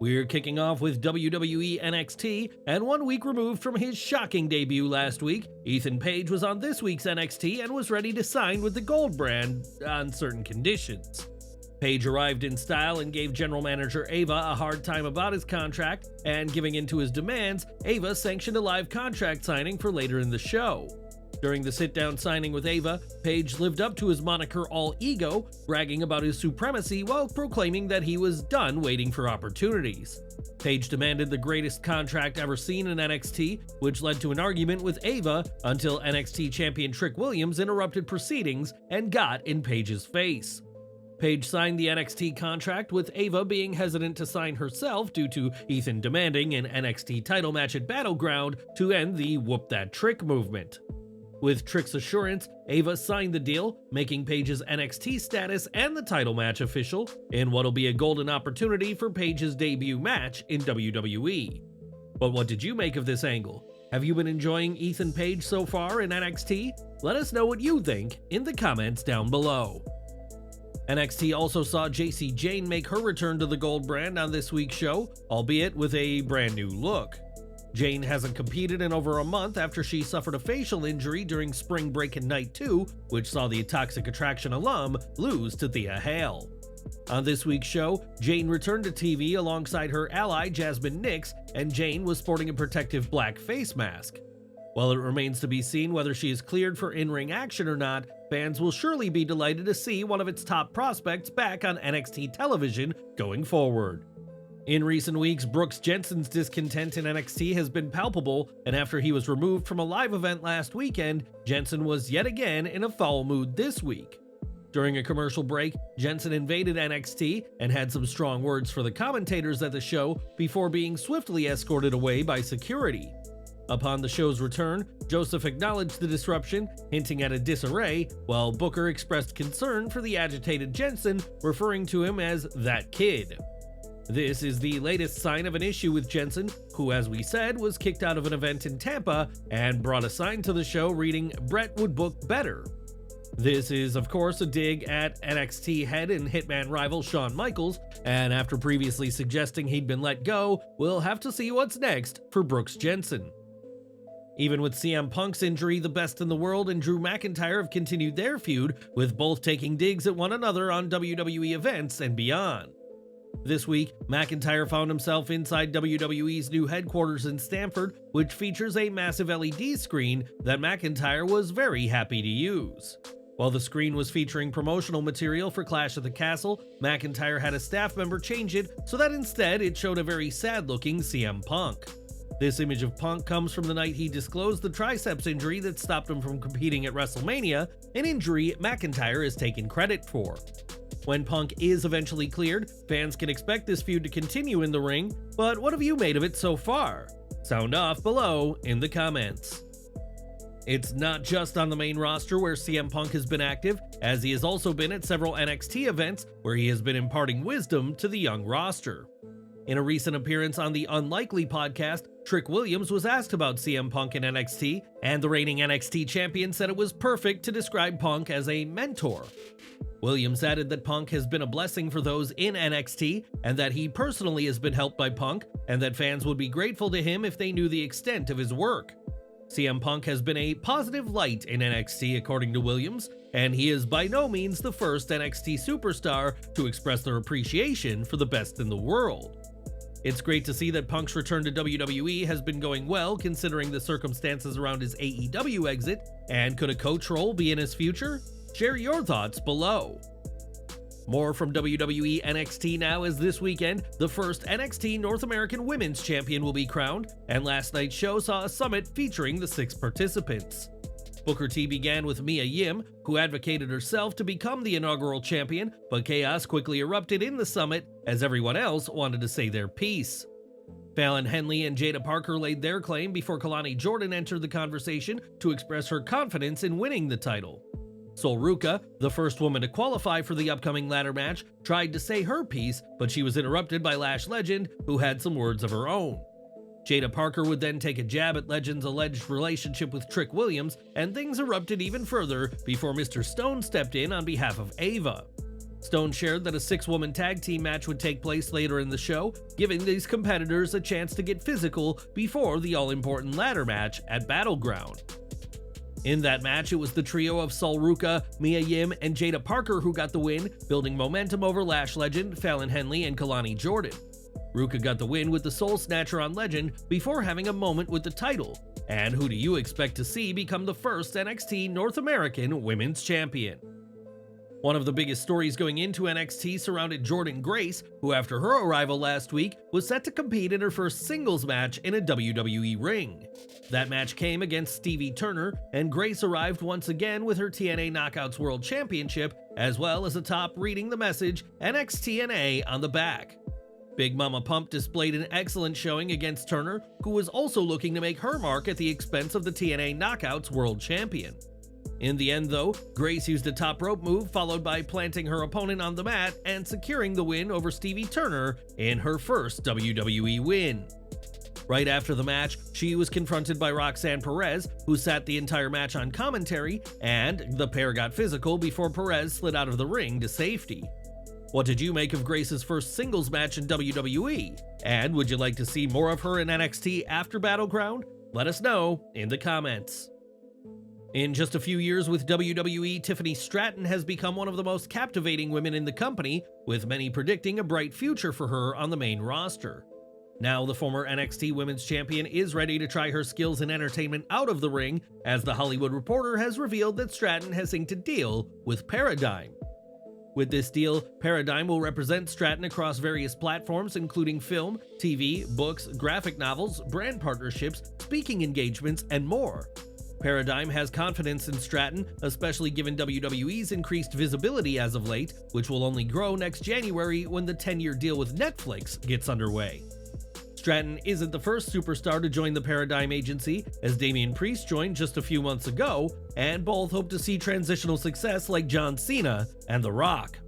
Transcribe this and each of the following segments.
We're kicking off with WWE NXT, and 1 week removed from his shocking debut last week, Ethan Page was on this week's NXT and was ready to sign with the Gold brand on certain conditions. Page arrived in style and gave general manager Ava a hard time about his contract, and giving in to his demands, Ava sanctioned a live contract signing for later in the show. During the sit-down signing with Ava, Page lived up to his moniker All Ego, bragging about his supremacy while proclaiming that he was done waiting for opportunities. Page demanded the greatest contract ever seen in NXT, which led to an argument with Ava until NXT champion Trick Williams interrupted proceedings and got in Page's face. Page signed the NXT contract, with Ava being hesitant to sign herself due to Ethan demanding an NXT title match at Battleground to end the Whoop That Trick movement. With Trick's assurance, Ava signed the deal, making Page's NXT status and the title match official in what'll be a golden opportunity for Page's debut match in WWE. But what did you make of this angle? Have you been enjoying Ethan Page so far in NXT? Let us know what you think in the comments down below. NXT also saw Jacy Jayne make her return to the Gold brand on this week's show, albeit with a brand new look. Jayne hasn't competed in over a month after she suffered a facial injury during Spring Breakin' Night 2, which saw the Toxic Attraction alum lose to Thea Hale. On this week's show, Jayne returned to TV alongside her ally Jasmine Nix, and Jayne was sporting a protective black face mask. While it remains to be seen whether she is cleared for in-ring action or not, fans will surely be delighted to see one of its top prospects back on NXT television going forward. In recent weeks, Brooks Jensen's discontent in NXT has been palpable, and after he was removed from a live event last weekend, Jensen was yet again in a foul mood this week. During a commercial break, Jensen invaded NXT and had some strong words for the commentators at the show before being swiftly escorted away by security. Upon the show's return, Joseph acknowledged the disruption, hinting at a disarray, while Booker expressed concern for the agitated Jensen, referring to him as "that kid." This is the latest sign of an issue with Jensen, who, as we said, was kicked out of an event in Tampa and brought a sign to the show reading "Brett would book better." This is, of course, a dig at NXT head and Hitman rival Shawn Michaels, and after previously suggesting he'd been let go, we'll have to see what's next for Brooks Jensen. Even with CM Punk's injury, the Best in the World and Drew McIntyre have continued their feud, with both taking digs at one another on WWE events and beyond. This week, McIntyre found himself inside WWE's new headquarters in Stamford, which features a massive LED screen that McIntyre was very happy to use. While the screen was featuring promotional material for Clash of the Castle, McIntyre had a staff member change it so that instead it showed a very sad-looking CM Punk. This image of Punk comes from the night he disclosed the triceps injury that stopped him from competing at WrestleMania, an injury McIntyre has taken credit for. When Punk is eventually cleared, fans can expect this feud to continue in the ring, but what have you made of it so far? Sound off below in the comments. It's not just on the main roster where CM Punk has been active, as he has also been at several NXT events where he has been imparting wisdom to the young roster. In a recent appearance on the Unlikely podcast, Trick Williams was asked about CM Punk in NXT, and the reigning NXT champion said it was perfect to describe Punk as a mentor. Williams added that Punk has been a blessing for those in NXT, and that he personally has been helped by Punk, and that fans would be grateful to him if they knew the extent of his work. CM Punk has been a positive light in NXT, according to Williams, and he is by no means the first NXT superstar to express their appreciation for the Best in the World. It's great to see that Punk's return to WWE has been going well considering the circumstances around his AEW exit, and could a coach role be in his future? Share your thoughts below. More from WWE NXT now, as this weekend, the first NXT North American Women's Champion will be crowned, and last night's show saw a summit featuring the 6 participants. Booker T began with Mia Yim, who advocated herself to become the inaugural champion, but chaos quickly erupted in the summit as everyone else wanted to say their piece. Fallon Henley and Jada Parker laid their claim before Kalani Jordan entered the conversation to express her confidence in winning the title. Sol Ruca, the first woman to qualify for the upcoming ladder match, tried to say her piece, but she was interrupted by Lash Legend, who had some words of her own. Jada Parker would then take a jab at Legend's alleged relationship with Trick Williams, and things erupted even further before Mr. Stone stepped in on behalf of Ava. Stone shared that a 6-woman tag team match would take place later in the show, giving these competitors a chance to get physical before the all-important ladder match at Battleground. In that match, it was the trio of Sol Ruca, Mia Yim, and Jada Parker who got the win, building momentum over Lash Legend, Fallon Henley, and Kalani Jordan. Ruca got the win with the Soul Snatcher on Legend before having a moment with the title. And who do you expect to see become the first NXT North American Women's Champion? One of the biggest stories going into NXT surrounded Jordynne Grace, who after her arrival last week was set to compete in her first singles match in a WWE ring. That match came against Stevie Turner, and Grace arrived once again with her TNA Knockouts World Championship, as well as a top reading the message NXTNA on the back. Big Mama Pump displayed an excellent showing against Turner, who was also looking to make her mark at the expense of the TNA Knockouts World Champion. In the end though, Grace used a top rope move followed by planting her opponent on the mat and securing the win over Stevie Turner in her first WWE win. Right after the match, she was confronted by Roxanne Perez, who sat the entire match on commentary, and the pair got physical before Perez slid out of the ring to safety. What did you make of Grace's first singles match in WWE? And would you like to see more of her in NXT after Battleground? Let us know in the comments. In just a few years with WWE, Tiffany Stratton has become one of the most captivating women in the company, with many predicting a bright future for her on the main roster. Now, the former NXT Women's Champion is ready to try her skills in entertainment out of the ring, as The Hollywood Reporter has revealed that Stratton has inked a deal with Paradigm. With this deal, Paradigm will represent Stratton across various platforms including film, TV, books, graphic novels, brand partnerships, speaking engagements, and more. Paradigm has confidence in Stratton, especially given WWE's increased visibility as of late, which will only grow next January when the 10-year deal with Netflix gets underway. Stratton isn't the first superstar to join the Paradigm agency, as Damian Priest joined just a few months ago, and both hope to see transitional success like John Cena and The Rock.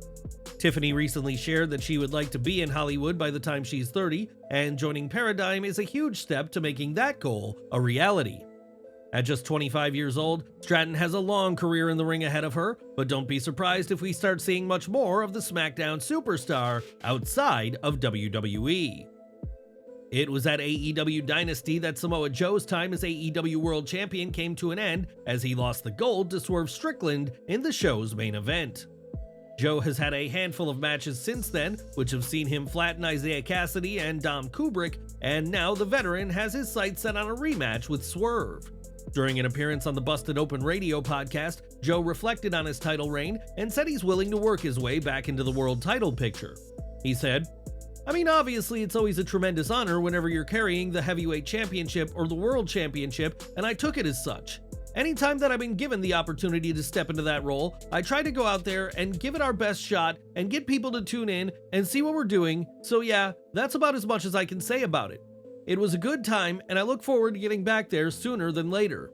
Tiffany recently shared that she would like to be in Hollywood by the time she's 30, and joining Paradigm is a huge step to making that goal a reality. At just 25 years old, Stratton has a long career in the ring ahead of her, but don't be surprised if we start seeing much more of the SmackDown superstar outside of WWE. It was at AEW Dynasty that Samoa Joe's time as AEW World Champion came to an end, as he lost the gold to Swerve Strickland in the show's main event. Joe has had a handful of matches since then, which have seen him flatten Isaiah Cassidy and Dom Kubrick, and now the veteran has his sights set on a rematch with Swerve. During an appearance on the Busted Open Radio podcast, Joe reflected on his title reign and said he's willing to work his way back into the world title picture. He said, "I mean, obviously it's always a tremendous honor whenever you're carrying the heavyweight championship or the world championship, and I took it as such. Anytime that I've been given the opportunity to step into that role, I try to go out there and give it our best shot and get people to tune in and see what we're doing, so yeah, that's about as much as I can say about it. It was a good time, and I look forward to getting back there sooner than later."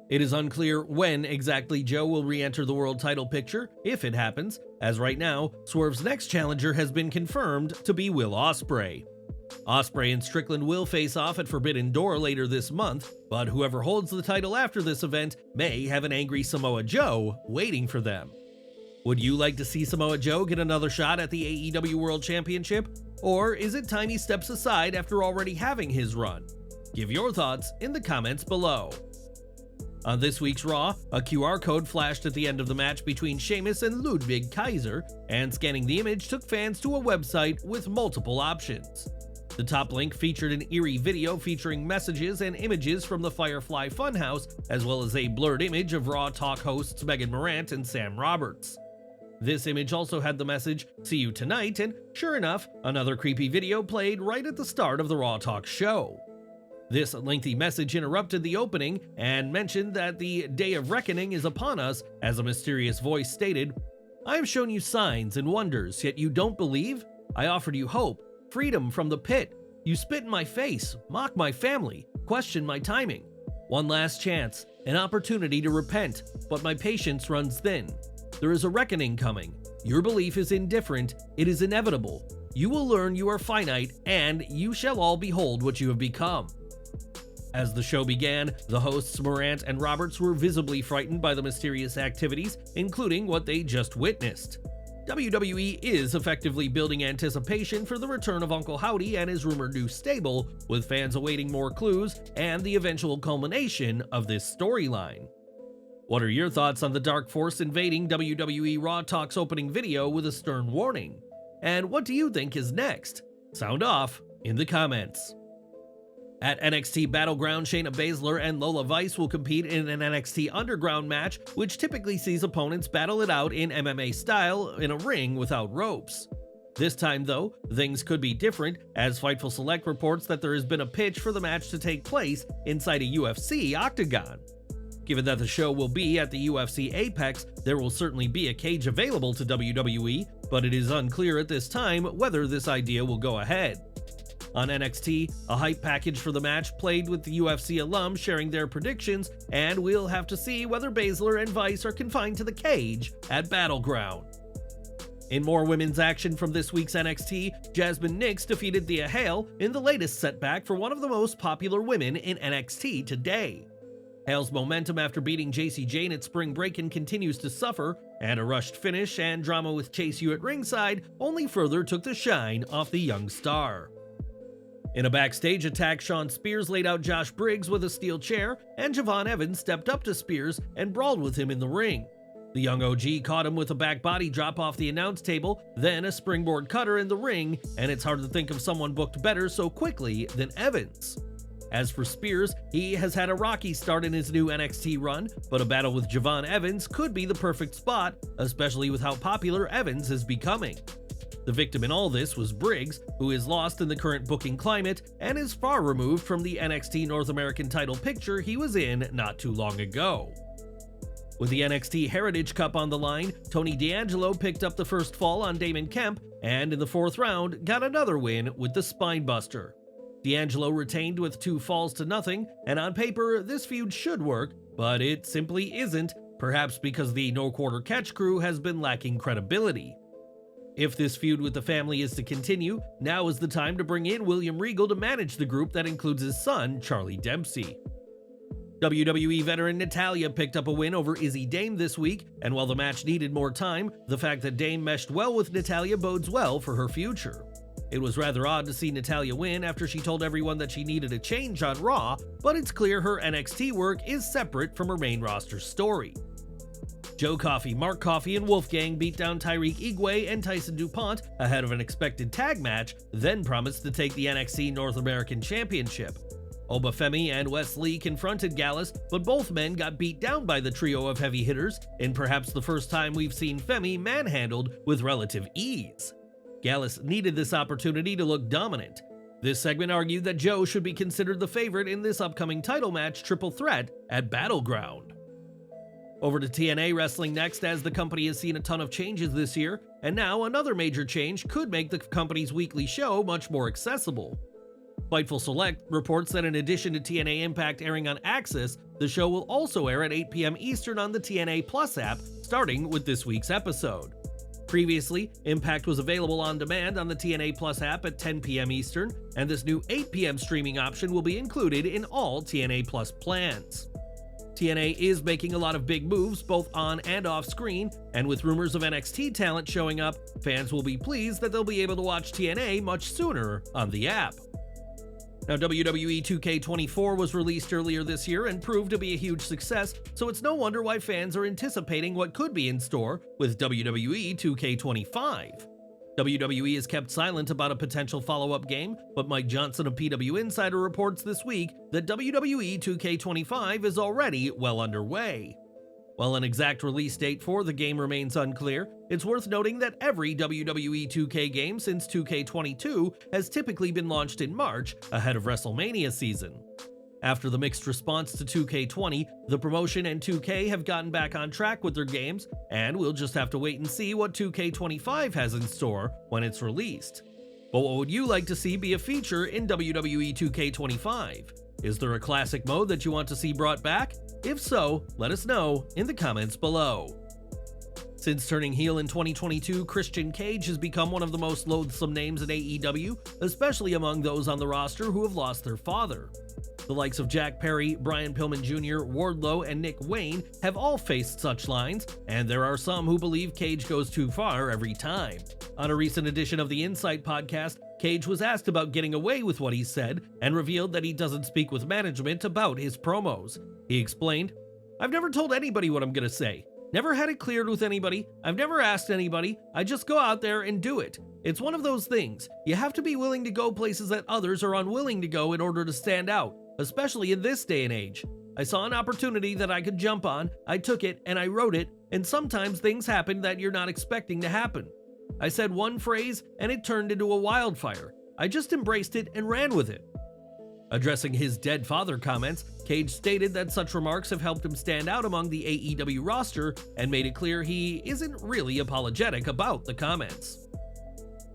It is unclear when exactly Joe will re-enter the world title picture, if it happens, as right now, Swerve's next challenger has been confirmed to be Will Ospreay. Ospreay and Strickland will face off at Forbidden Door later this month, but whoever holds the title after this event may have an angry Samoa Joe waiting for them. Would you like to see Samoa Joe get another shot at the AEW World Championship? Or is it time he steps aside after already having his run? Give your thoughts in the comments below. On this week's Raw, a QR code flashed at the end of the match between Sheamus and Ludwig Kaiser, and scanning the image took fans to a website with multiple options. The top link featured an eerie video featuring messages and images from the Firefly Funhouse, as well as a blurred image of Raw Talk hosts Megan Morant and Sam Roberts. This image also had the message, "See you tonight," and sure enough, another creepy video played right at the start of the Raw Talk show. This lengthy message interrupted the opening and mentioned that the Day of Reckoning is upon us, as a mysterious voice stated, "I have shown you signs and wonders, yet you don't believe? I offered you hope, freedom from the pit. You spit in my face, mock my family, question my timing. One last chance, an opportunity to repent, but my patience runs thin. There is a reckoning coming. Your belief is indifferent, it is inevitable. You will learn you are finite, and you shall all behold what you have become." As the show began, the hosts Morant and Roberts were visibly frightened by the mysterious activities, including what they just witnessed. WWE is effectively building anticipation for the return of Uncle Howdy and his rumored new stable, with fans awaiting more clues and the eventual culmination of this storyline. What are your thoughts on the Dark Force invading WWE Raw Talk's opening video with a stern warning? And what do you think is next? Sound off in the comments. At NXT Battleground, Shayna Baszler and Lola Vice will compete in an NXT Underground match, which typically sees opponents battle it out in MMA style in a ring without ropes. This time, though, things could be different, as Fightful Select reports that there has been a pitch for the match to take place inside a UFC octagon. Given that the show will be at the UFC Apex, there will certainly be a cage available to WWE, but it is unclear at this time whether this idea will go ahead. On NXT, a hype package for the match played with the UFC alums sharing their predictions, and we'll have to see whether Baszler and Vice are confined to the cage at Battleground. In more women's action from this week's NXT, Jasmine Nix defeated Thea Hale in the latest setback for one of the most popular women in NXT today. Hale's momentum after beating Jacy Jayne at Spring Breakin' continues to suffer, and a rushed finish and drama with Chase U at ringside only further took the shine off the young star. In a backstage attack, Shawn Spears laid out Josh Briggs with a steel chair, and Javon Evans stepped up to Spears and brawled with him in the ring. The young OG caught him with a back body drop off the announce table, then a springboard cutter in the ring, and it's hard to think of someone booked better so quickly than Evans. As for Spears, he has had a rocky start in his new NXT run, but a battle with Javon Evans could be the perfect spot, especially with how popular Evans is becoming. The victim in all this was Briggs, who is lost in the current booking climate and is far removed from the NXT North American title picture he was in not too long ago. With the NXT Heritage Cup on the line, Tony D'Angelo picked up the first fall on Damon Kemp, and in the fourth round got another win with the Spinebuster. D'Angelo retained with 2 falls to nothing, and on paper this feud should work, but it simply isn't, perhaps because the No Quarter Catch crew has been lacking credibility. If this feud with the family is to continue, now is the time to bring in William Regal to manage the group that includes his son, Charlie Dempsey. WWE veteran Natalya picked up a win over Izzy Dame this week, and while the match needed more time, the fact that Dame meshed well with Natalya bodes well for her future. It was rather odd to see Natalya win after she told everyone that she needed a change on Raw, but it's clear her NXT work is separate from her main roster story. Joe Coffey, Mark Coffey, and Wolfgang beat down Tyreek Igwe and Tyson DuPont ahead of an expected tag match, then promised to take the NXT North American Championship. Oba Femi and Wes Lee confronted Gallus, but both men got beat down by the trio of heavy hitters, in perhaps the first time we've seen Femi manhandled with relative ease. Gallus needed this opportunity to look dominant. This segment argued that Joe should be considered the favorite in this upcoming title match triple threat at Battleground. Over to TNA Wrestling next, as the company has seen a ton of changes this year, and now another major change could make the company's weekly show much more accessible. Fightful Select reports that in addition to TNA Impact airing on Axis, the show will also air at 8 p.m. Eastern on the TNA Plus app, starting with this week's episode. Previously, Impact was available on demand on the TNA Plus app at 10 p.m. Eastern, and this new 8 p.m. streaming option will be included in all TNA Plus plans. TNA is making a lot of big moves both on and off screen, and with rumors of NXT talent showing up, fans will be pleased that they'll be able to watch TNA much sooner on the app. Now, WWE 2K24 was released earlier this year and proved to be a huge success, so it's no wonder why fans are anticipating what could be in store with WWE 2K25. WWE has kept silent about a potential follow-up game, but Mike Johnson of PW Insider reports this week that WWE 2K25 is already well underway. While an exact release date for the game remains unclear, it's worth noting that every WWE 2K game since 2K22 has typically been launched in March, ahead of WrestleMania season. After the mixed response to 2K20, the promotion and 2K have gotten back on track with their games, and we'll just have to wait and see what 2K25 has in store when it's released. But what would you like to see be a feature in WWE 2K25? Is there a classic mode that you want to see brought back? If so, let us know in the comments below. Since turning heel in 2022, Christian Cage has become one of the most loathsome names in AEW, especially among those on the roster who have lost their father. The likes of Jack Perry, Brian Pillman Jr., Wardlow, and Nick Wayne have all faced such lines, and there are some who believe Cage goes too far every time. On a recent edition of the Insight podcast, Cage was asked about getting away with what he said and revealed that he doesn't speak with management about his promos. He explained, "I've never told anybody what I'm gonna say. Never had it cleared with anybody. I've never asked anybody. I just go out there and do it. It's one of those things. You have to be willing to go places that others are unwilling to go in order to stand out, especially in this day and age. I saw an opportunity that I could jump on, I took it, and I wrote it, and sometimes things happen that you're not expecting to happen. I said one phrase, and it turned into a wildfire. I just embraced it and ran with it." Addressing his dead father comments, Cage stated that such remarks have helped him stand out among the AEW roster and made it clear he isn't really apologetic about the comments.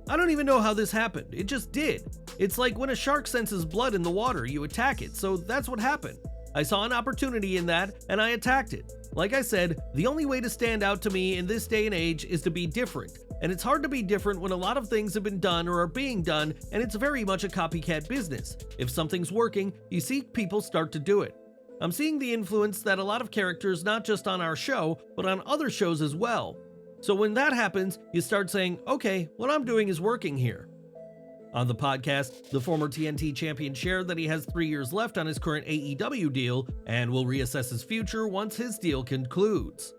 "I don't even know how this happened, it just did. It's like when a shark senses blood in the water, you attack it, so that's what happened. I saw an opportunity in that, and I attacked it. Like I said, the only way to stand out to me in this day and age is to be different. And it's hard to be different when a lot of things have been done or are being done, and it's very much a copycat business. If something's working, you see people start to do it. I'm seeing the influence that a lot of characters, not just on our show, but on other shows as well. So when that happens, you start saying, okay, what I'm doing is working here." On the podcast, the former TNT champion shared that he has 3 years left on his current AEW deal and will reassess his future once his deal concludes.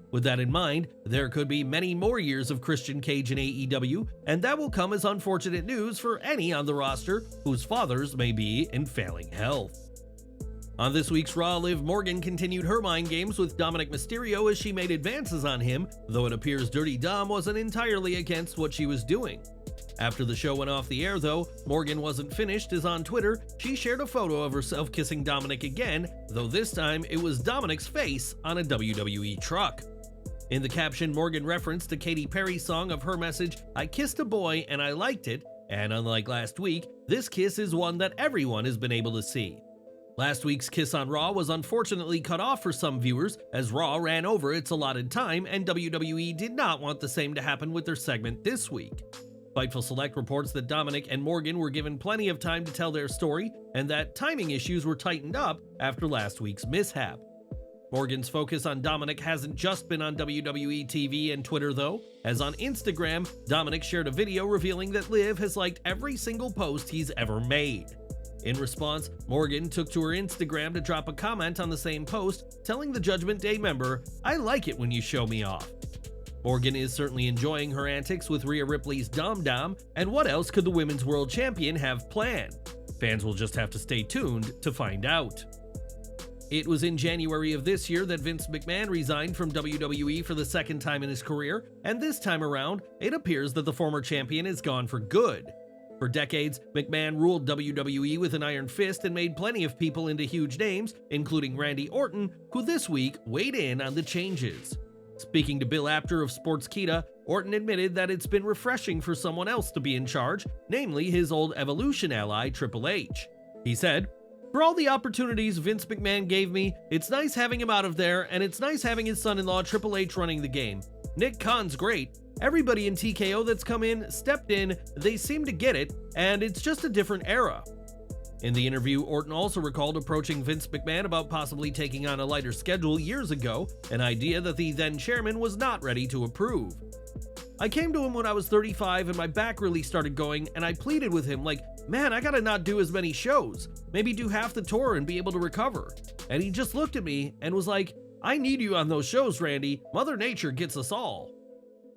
With that in mind, there could be many more years of Christian Cage in AEW, and that will come as unfortunate news for any on the roster whose fathers may be in failing health. On this week's Raw, Liv Morgan continued her mind games with Dominic Mysterio as she made advances on him, though it appears Dirty Dom wasn't entirely against what she was doing. After the show went off the air though, Morgan wasn't finished as on Twitter, she shared a photo of herself kissing Dominic again, though this time it was Dominic's face on a WWE truck. In the caption, Morgan referenced the Katy Perry song of her message, "I kissed a boy and I liked it," and unlike last week, this kiss is one that everyone has been able to see. Last week's kiss on Raw was unfortunately cut off for some viewers as Raw ran over its allotted time and WWE did not want the same to happen with their segment this week. Fightful Select reports that Dominic and Morgan were given plenty of time to tell their story and that timing issues were tightened up after last week's mishap. Morgan's focus on Dominic hasn't just been on WWE TV and Twitter though, as on Instagram, Dominic shared a video revealing that Liv has liked every single post he's ever made. In response, Morgan took to her Instagram to drop a comment on the same post, telling the Judgment Day member, "I like it when you show me off." Morgan is certainly enjoying her antics with Rhea Ripley's Dom Dom, and what else could the Women's World Champion have planned? Fans will just have to stay tuned to find out. It was in January of this year that Vince McMahon resigned from WWE for the second time in his career, and this time around, it appears that the former champion is gone for good. For decades, McMahon ruled WWE with an iron fist and made plenty of people into huge names, including Randy Orton, who this week weighed in on the changes. Speaking to Bill Apter of Sportskeeda, Orton admitted that it's been refreshing for someone else to be in charge, namely his old Evolution ally Triple H. He said, "For all the opportunities Vince McMahon gave me, it's nice having him out of there, and it's nice having his son-in-law Triple H running the game. Nick Khan's great. Everybody in TKO that's come in, stepped in, they seem to get it, and it's just a different era." In the interview, Orton also recalled approaching Vince McMahon about possibly taking on a lighter schedule years ago, an idea that the then chairman was not ready to approve. "I came to him when I was 35 and my back really started going, and I pleaded with him like, man, I gotta not do as many shows, maybe do half the tour and be able to recover. And he just looked at me and was like, I need you on those shows, Randy. Mother Nature gets us all."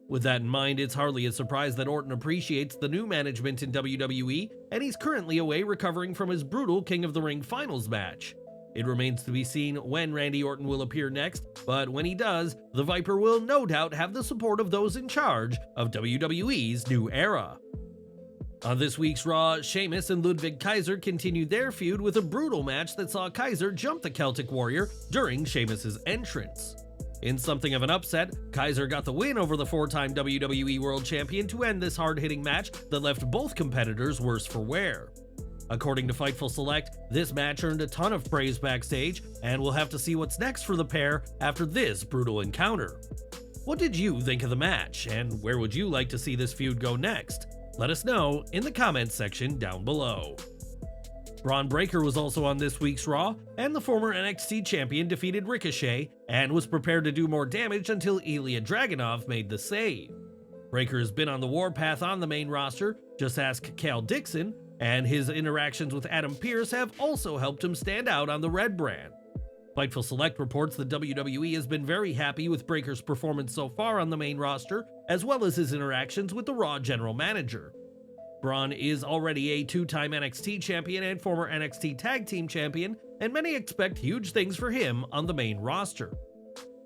With that in mind, it's hardly a surprise that Orton appreciates the new management in WWE, and he's currently away recovering from his brutal King of the Ring finals match. It remains to be seen when Randy Orton will appear next, but when he does, the Viper will no doubt have the support of those in charge of WWE's new era. On this week's Raw, Sheamus and Ludwig Kaiser continued their feud with a brutal match that saw Kaiser jump the Celtic Warrior during Sheamus's entrance. In something of an upset, Kaiser got the win over the four-time WWE World Champion to end this hard-hitting match that left both competitors worse for wear. According to Fightful Select, this match earned a ton of praise backstage, and we'll have to see what's next for the pair after this brutal encounter. What did you think of the match, and where would you like to see this feud go next? Let us know in the comments section down below. Bron Breakker was also on this week's Raw, and the former NXT champion defeated Ricochet and was prepared to do more damage until Ilya Dragunov made the save. Breakker has been on the warpath on the main roster, just ask Cal Dixon, and his interactions with Adam Pearce have also helped him stand out on the Red brand. Fightful Select reports that WWE has been very happy with Breakker's performance so far on the main roster, as well as his interactions with the Raw general manager. Bron is already a two-time NXT champion and former NXT Tag Team champion, and many expect huge things for him on the main roster.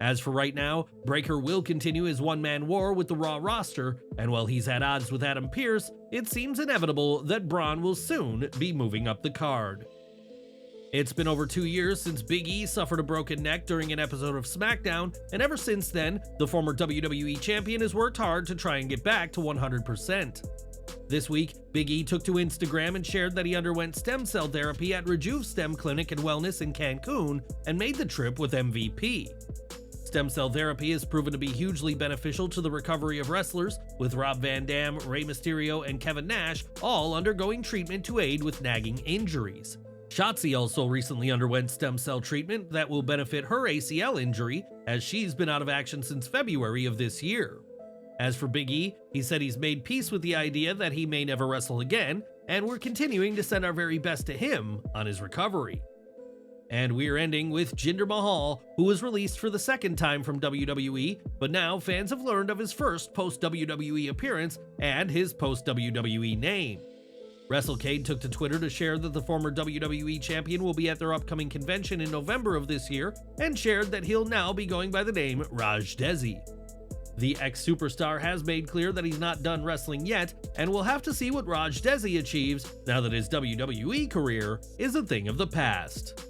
As for right now, Breakker will continue his one-man war with the Raw roster, and while he's at odds with Adam Pearce, it seems inevitable that Bron will soon be moving up the card. It's been over 2 years since Big E suffered a broken neck during an episode of SmackDown, and ever since then, the former WWE champion has worked hard to try and get back to 100%. This week, Big E took to Instagram and shared that he underwent stem cell therapy at Rejuve Stem Clinic and Wellness in Cancun and made the trip with MVP. Stem cell therapy has proven to be hugely beneficial to the recovery of wrestlers, with Rob Van Dam, Rey Mysterio, and Kevin Nash all undergoing treatment to aid with nagging injuries. Shotzi also recently underwent stem cell treatment that will benefit her ACL injury, as she's been out of action since February of this year. As for Big E, he said he's made peace with the idea that he may never wrestle again, and we're continuing to send our very best to him on his recovery. And we're ending with Jinder Mahal, who was released for the second time from WWE, but now fans have learned of his first post-WWE appearance and his post-WWE name. WrestleCade took to Twitter to share that the former WWE champion will be at their upcoming convention in November of this year, and shared that he'll now be going by the name Raj Desi. The ex-superstar has made clear that he's not done wrestling yet, and we'll have to see what Raj Desi achieves now that his WWE career is a thing of the past.